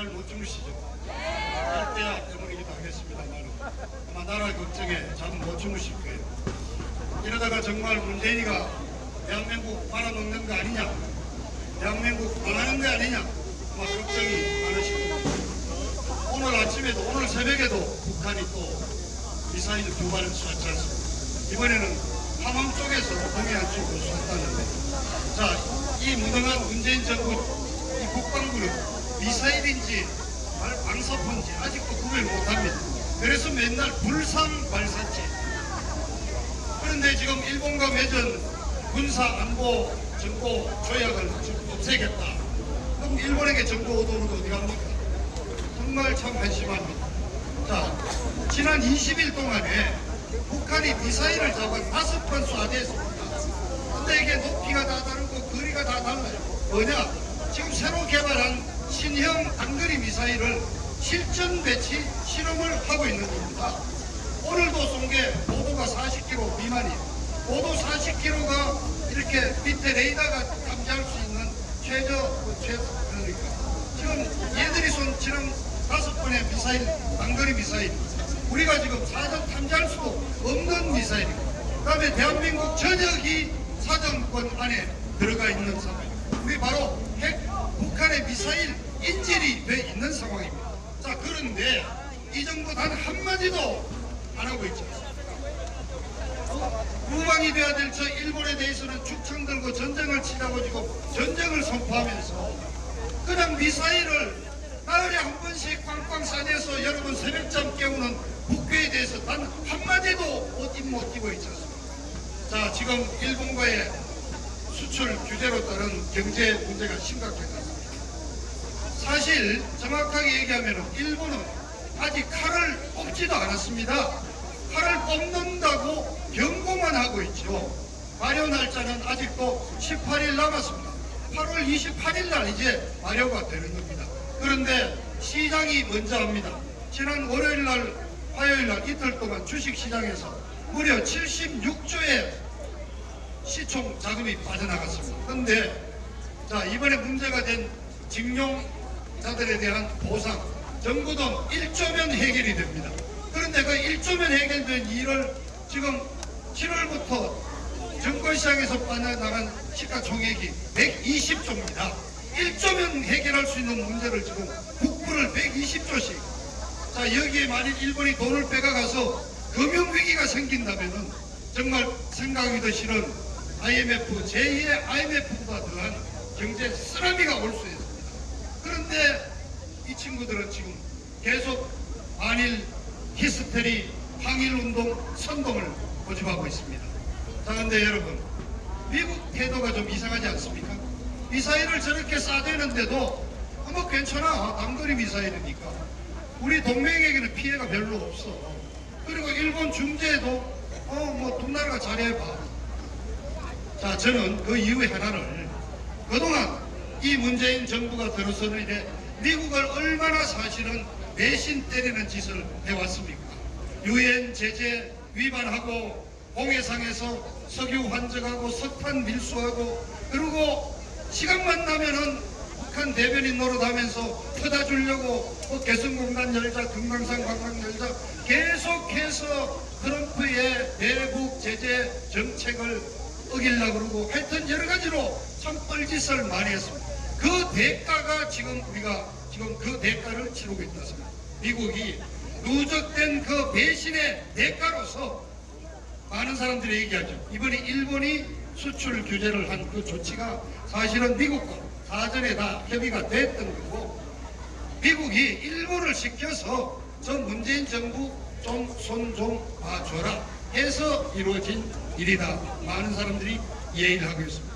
잘 못 주무시죠? 일대야 때문이기도 하겠습니다만 아마 나라 걱정에 잠 못 주무실 거예요. 이러다가 정말 문재인이가 대한민국 말아먹는 거 아니냐, 대한민국 망하는 거 아니냐, 아마 걱정이 많으실 겁니다. 오늘 아침에도, 오늘 새벽에도 북한이 또 미사일 두 발을 쐈지 않습니까? 이번에는 함흥 쪽에서 동해안 쪽으로 쐈다는데, 자, 이 무능한 문재인 정부, 이 국방부는 미사일인지 방사포인지 아직도 구별 못합니다. 그래서 맨날 불상 발사체. 그런데 지금 일본과 맺은 군사 안보 정보 조약을 없애겠다. 그럼 일본에게 정보 오도는 어디 갑니까? 정말 참 한심합니다. 자, 지난 20일 동안에 북한이 미사일을 잡아 5번 쏴댔습니다. 근데 이게 높이가 다 다르고 거리가 다 달라요. 뭐냐? 지금 새로 개발한 신형 단거리 미사일을 실전 배치 실험을 하고 있는 겁니다. 오늘도 쏜 게 고도가 40km 미만이에요. 고도 40km가 이렇게 밑에 레이더가 감지할 수 있는 그러니까 지금 얘들이 쏜 지금 5번의 미사일, 단거리 미사일, 우리가 지금 사전 탐지할 수도 없는 미사일이고, 그 다음에 대한민국 전역이 사정권 안에 들어가 있는 상황입니다. 우리 바로 북한의 미사일 인질이 돼 있는 상황입니다. 자, 그런데 이 정부 단 한마디도 안 하고 있지 않습니까? 무방이 돼야 될 저 일본에 대해서는 죽창 들고 전쟁을 치자고 지금 전쟁을 선포하면서 그냥 미사일을 나흘에 한 번씩 꽝꽝 쏴내서 여러분 새벽잠 깨우는 북괴에 대해서 단 한마디도 못 끼고 있지 않습니까? 자, 지금 일본과의 수출 규제로 따른 경제 문제가 심각해졌습니다. 사실 정확하게 얘기하면 일본은 아직 칼을 뽑지도 않았습니다. 칼을 뽑는다고 경고만 하고 있죠. 발효 날짜는 아직도 18일 남았습니다. 8월 28일 날 이제 발효가 되는 겁니다. 그런데 시장이 먼저 합니다. 지난 월요일 날, 화요일 날 이틀 동안 주식시장에서 무려 76조의 시총 자금이 빠져나갔습니다. 그런데 자, 이번에 문제가 된 징용자들에 대한 보상, 정부 돈 1조면 해결이 됩니다. 그런데 그 1조면 해결된 일을 지금 7월부터 증권시장에서 빠져나간 시가총액이 120조입니다. 1조면 해결할 수 있는 문제를 지금 국부를 120조씩. 자, 여기에 만일 일본이 돈을 빼가가서 금융위기가 생긴다면은 정말 생각하기도 싫은 IMF, 제2의 IMF보다 더한 경제 쓰나미가 올 수 있습니다. 그런데 이 친구들은 지금 계속 반일 히스테리, 항일운동, 선동을 고집하고 있습니다. 자, 근데 여러분, 미국 태도가 좀 이상하지 않습니까? 미사일을 저렇게 쏴대는데도 뭐 괜찮아, 단거리 미사일이니까 우리 동맹에게는 피해가 별로 없어. 그리고 일본 중재도 뭐 두 나라가 잘해봐. 자, 저는 그 이유의 하나를, 그동안 이 문재인 정부가 들어서는 이제 미국을 얼마나 사실은 배신 때리는 짓을 해왔습니까? 유엔 제재 위반하고 공해상에서 석유 환적하고 석탄 밀수하고, 그리고 시간만 나면은 북한 대변인 노릇하면서 퍼다 주려고 개성공단 열자, 금강산 관광 열자, 계속해서 트럼프의 대북 제재 정책을 어기려고 그러고, 하여튼 여러 가지로 참 뻘짓을 많이 했습니다. 그 대가가 지금 우리가 지금 그 대가를 치르고 있다. 미국이 누적된 그 배신의 대가로서 많은 사람들이 얘기하죠. 이번에 일본이 수출 규제를 한 그 조치가 사실은 미국과 사전에 다 협의가 됐던 거고, 미국이 일본을 시켜서 저 문재인 정부 좀 손 좀 봐줘라 해서 이루어진 일이다. 많은 사람들이 이해를 하고 있습니다.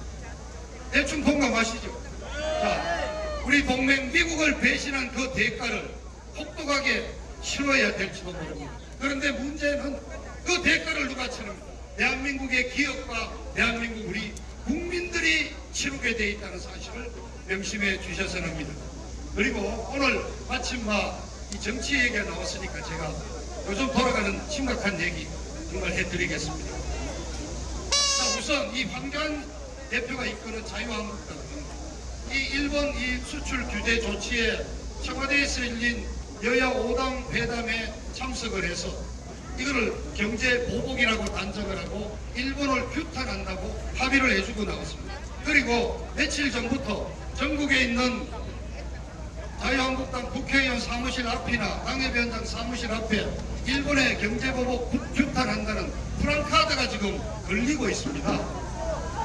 대충 공감하시죠? 자, 우리 동맹 미국을 배신한 그 대가를 혹독하게 치러야 될지도 모릅니다. 그런데 문제는 그 대가를 누가 치릅니까? 대한민국의 기업과 대한민국 우리 국민들이 치르게 돼 있다는 사실을 명심해 주셔서는 합니다. 그리고 오늘 마침 이 정치 얘기가 나왔으니까 제가 요즘 돌아가는 심각한 얘기 정말 해드리겠습니다. 자, 우선 이 황교안 대표가 이끄는 자유한국당은 이 일본 이 수출 규제 조치에 청와대에서 열린 여야 5당 회담에 참석을 해서 이거를 경제 보복이라고 단정을 하고 일본을 규탄한다고 합의를 해주고 나왔습니다. 그리고 며칠 전부터 전국에 있는 자유한국당 국회의원 사무실 앞이나 당협위원장 사무실 앞에 일본의 경제보복 규탄한다는 프랑카드가 지금 걸리고 있습니다.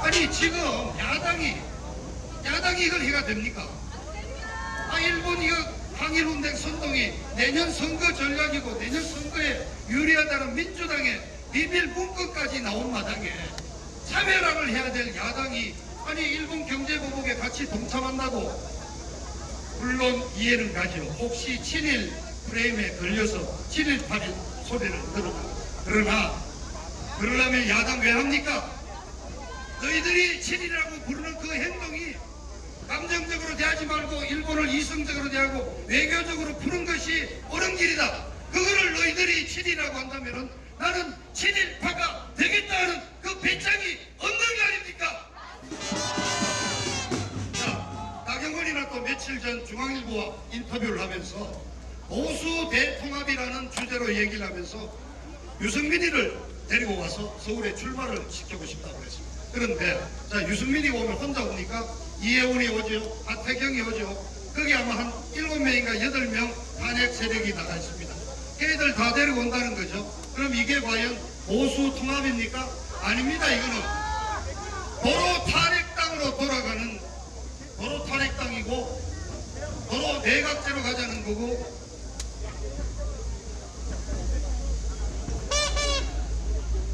아니 지금 야당이 이걸 해가 됩니까? 일본 이거 항일운동 선동이 내년 선거 전략이고 내년 선거에 유리하다는 민주당의 비밀 문건까지 나온 마당에 차별화를 해야 될 야당이 일본 경제보복에 같이 동참한다고 물론 이해는 가죠. 혹시 친일 프레임에 걸려서 7.18 소리를 들으나 그러려면 야당 왜 합니까? 너희들이 친일이라고 부르는 그 행동이 감정적으로 대하지 말고 일본을 이성적으로 대하고 외교적으로 푸는 것이 옳은 길이다. 그거를 너희들이 친일이라고 한다면 나는 친일파가 되겠다는 그 배짱이 없는 거 아닙니까? 자, 나경원이나 또 며칠 전 중앙일보와 인터뷰를 하면서 보수 대통합이라는 주제로 얘기를 하면서 유승민이를 데리고 와서 서울에 출마를 시키고 싶다고 했습니다. 그런데 자, 유승민이 오면 혼자 옵니까? 이혜원이 오죠. 하태경이 오죠. 거기 아마 한 7명인가 8명 탄핵 세력이 나가 있습니다. 걔들 다 데리고 온다는 거죠. 그럼 이게 과연 보수 통합입니까? 아닙니다. 이거는 도로 탄핵당으로 돌아가는 도로 탄핵당이고 도로 내각제로 가자는 거고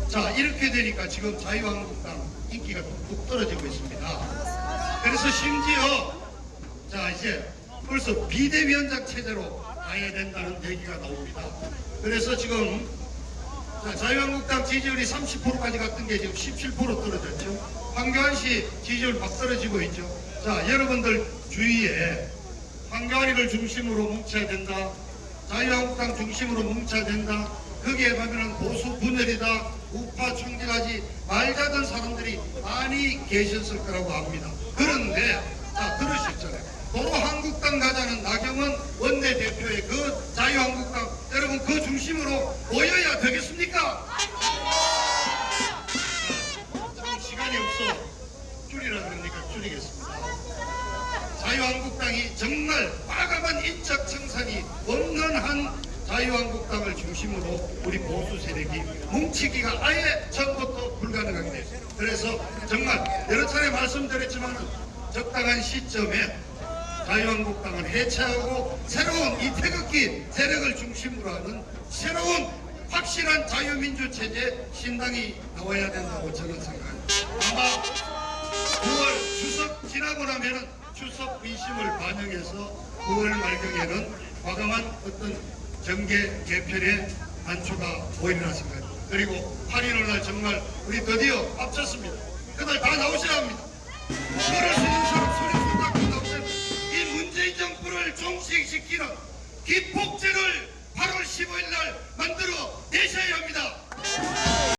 자, 이렇게 되니까 지금 자유한국당 인기가 뚝뚝 떨어지고 있습니다. 그래서 심지어 자, 이제 벌써 비대위원장 체제로 가야 된다는 얘기가 나옵니다. 그래서 지금 자유한국당 지지율이 30%까지 갔던 게 지금 17% 떨어졌죠. 황교안 씨 지지율 막 떨어지고 있죠. 자, 여러분들 주위에 황교안이를 중심으로 뭉쳐야 된다. 자유한국당 중심으로 뭉쳐야 된다. 거기에 가면은 보수 분열이다. 우파 총질하지 말자던 사람들이 많이 계셨을 거라고 합니다. 그런데 자, 들으셨잖아요. 도로 한국당 가자는 나경원 원내대표의 그 자유한국당 여러분 그 중심으로 모여야 되겠습니까? 참 시간이 없어 줄이라 그러니까 줄이겠습니다. 자유한국당이 정말 과감한 인적 청산이 없는 한 자유한국당을 중심으로 우리 보수 세력이 뭉치기가 아예 처음부터 불가능하게 됐어요. 그래서 정말 여러 차례 말씀드렸지만 적당한 시점에 자유한국당을 해체하고 새로운 이 태극기 세력을 중심으로 하는 새로운 확실한 자유민주체제 신당이 나와야 된다고 저는 생각합니다. 아마 9월 추석 지나고 나면은 추석 민심을 반영해서 9월 말경에는 과감한 어떤 정계 개편의 단초가 보이리라 생각합니다. 그리고 8.15 날 정말 우리 드디어 합쳤습니다. 그날 다 나오셔야 합니다. 그럴 수 있는 사람 소리 손잡고 나오셔야 합니다. 이 문재인 정부를 종식시키는 기폭제를 8월 15일 날 만들어 내셔야 합니다.